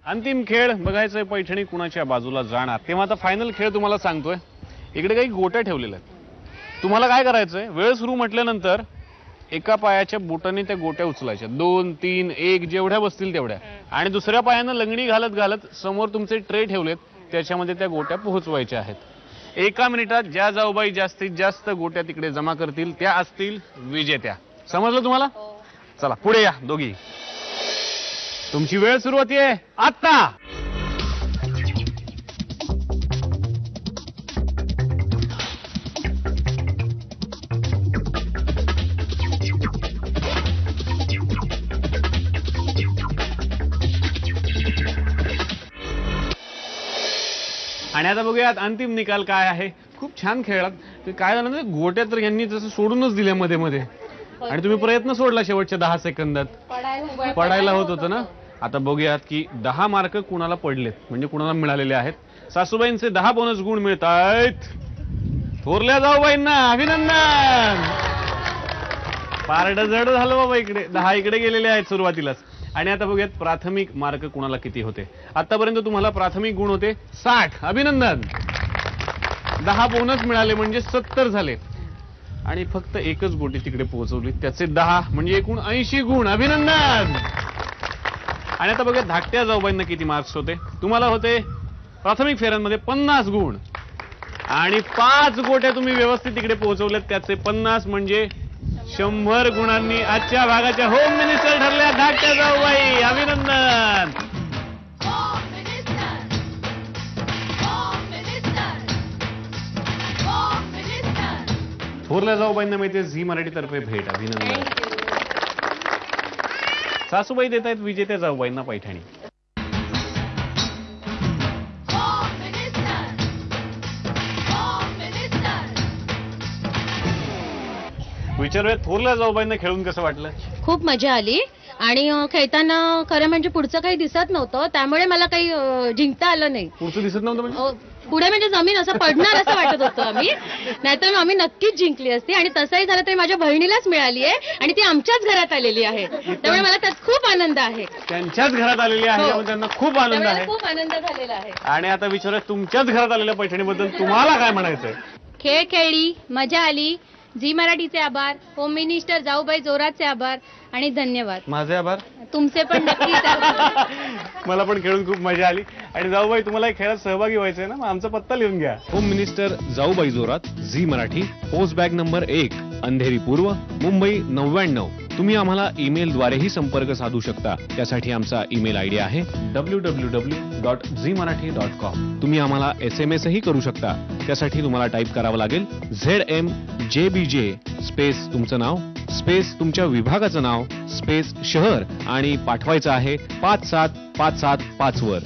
अंतिम खेळ बघायचंय पैठणी कुणाच्या बाजूला जाणार, तेव्हा आता फायनल खेळ तुम्हाला सांगतोय. इकडे काही गोट्या ठेवलेल्या आहेत. तुम्हाला काय करायचंय, वेळ सुरू म्हटल्यानंतर एका पायाच्या बोटाने त्या गोट्या उचलायच्या, 2 3 1 जेवढ्या बसतील तेवढ्या, आणि दुसऱ्या पायानं लंगडी घालत घालत समोर तुमचे ट्रे ठेवलेत त्याच्यामध्ये त्या गोट्या पोहोचवायच्या आहेत. 1 मिनिटात ज्या जाऊबाई जास्तीत जास्त गोट्या तिकडे जमा करतील त्या असतील विजेत्या. समजलं तुम्हाला? चला पुढे या दोघी. तुमची वेळ सुरू होतीये आता. आणि आता बघूयात अंतिम निकाल काय आहे. खूप छान खेळलात. ते काय झालं ना, गोट्या तर यांनी जसं सोडूनच दिल्या मध्ये मध्ये, आणि तुम्ही प्रयत्न सोडला शेवटच्या 10 सेकंदात. पडायला होत होतं ना. आता बघूयात की 10 मार्क कुणाला पडलेत, म्हणजे कुणाला मिळालेले आहेत. सासूबाईंचे 10 बोनस गुण मिळत आहेत. थोरल्या जाऊबाईंना अभिनंदन. पारड जड झालं बाबा. इकडे 10 इकडे गेलेले आहेत सुरुवातीलाच. आणि आता बघूयात प्राथमिक मार्क कुणाला किती होते. आतापर्यंत तुम्हाला प्राथमिक गुण होते 60. अभिनंदन. 10 बोनस मिळाले म्हणजे 70 झाले. आणि फक्त एकच गोटी तिकडे पोहोचवली, त्याचे 10 म्हणजे एकूण 80 गुण. अभिनंदन. आणि आता बघा धाकट्या जाऊबाईंना किती मार्क्स होते. तुम्हाला होते प्राथमिक फेऱ्यांमध्ये 50 गुण, आणि 5 गोट्या तुम्ही व्यवस्थित तिकडे पोहोचवल्यात, त्याचे 50 म्हणजे 100 गुणांनी आजच्या भागाच्या होम मिनिस्टर ठरल्या धाकट्या जाऊबाई. अभिनंदन. थोरल्या जाऊबाईंना मिळते झी मराठी तर्फे भेट. अभिनंदन. सासूबाई देत आहेत विजेत्या जाऊबाईंना पैठणी. विचारूया थोरल्या जाऊबाईंना खेळून कसं वाटलं. खूप मजा आली, आणि खेळताना खरं म्हणजे पुढचं काही दिसत नव्हतं, त्यामुळे मला काही जिंकता आलं नाही. पुढचं दिसत नव्हतं म्हणजे पुढे म्हणजे जमीन असं पडणार असं वाटत होतं आम्ही, नाहीतर आम्ही नक्कीच जिंकली असती. आणि तसंही झालं तरी माझ्या बहिणीलाच मिळाली आहे, आणि ती आमच्याच घरात आलेली आहे, त्यामुळे मला त्यात खूप आनंद आहे. त्यांच्याच घरात आलेली आहे, त्यामुळे त्यांना खूप आनंद आहे. खूप आनंद झालेला आहे. आणि आता विचारूया तुमच्याच घरात आलेल्या पैठणीबद्दल तुम्हाला काय म्हणायचंय. खेळ खेळली, मजा आली. झी मराठीचे आभार, होम मिनिस्टर जाऊबाई जोराचे आभार, आणि धन्यवाद. माझे आभार. तुमचे पण नक्कीच आभार. मला पण खेळून खूप मजा आली. आणि जाऊबाई तुम्हाला खेळात सहभागी व्हायचंय ना, मग आमचा पत्ता लिहून घ्या. Home minister Jaubai Jorat, Zee Marathi, post bag number 1, Andheri पूर्व, मुंबई 99. तुम्ही आम्हाला ईमेलद्वारेही संपर्क साधू शकता. त्यासाठी आमचा ईमेल आयडी आहे www.zmarathi.com. तुम्ही आम्हाला SMS ही करू शकता. त्यासाठी तुम्हाला टाईप करावं लागेल ZMJBJ स्पेस तुमचं नाव स्पेस तुमच्या विभागाचं नाव स्पेस शहर, आणि पाठवायचं आहे 57575 वर.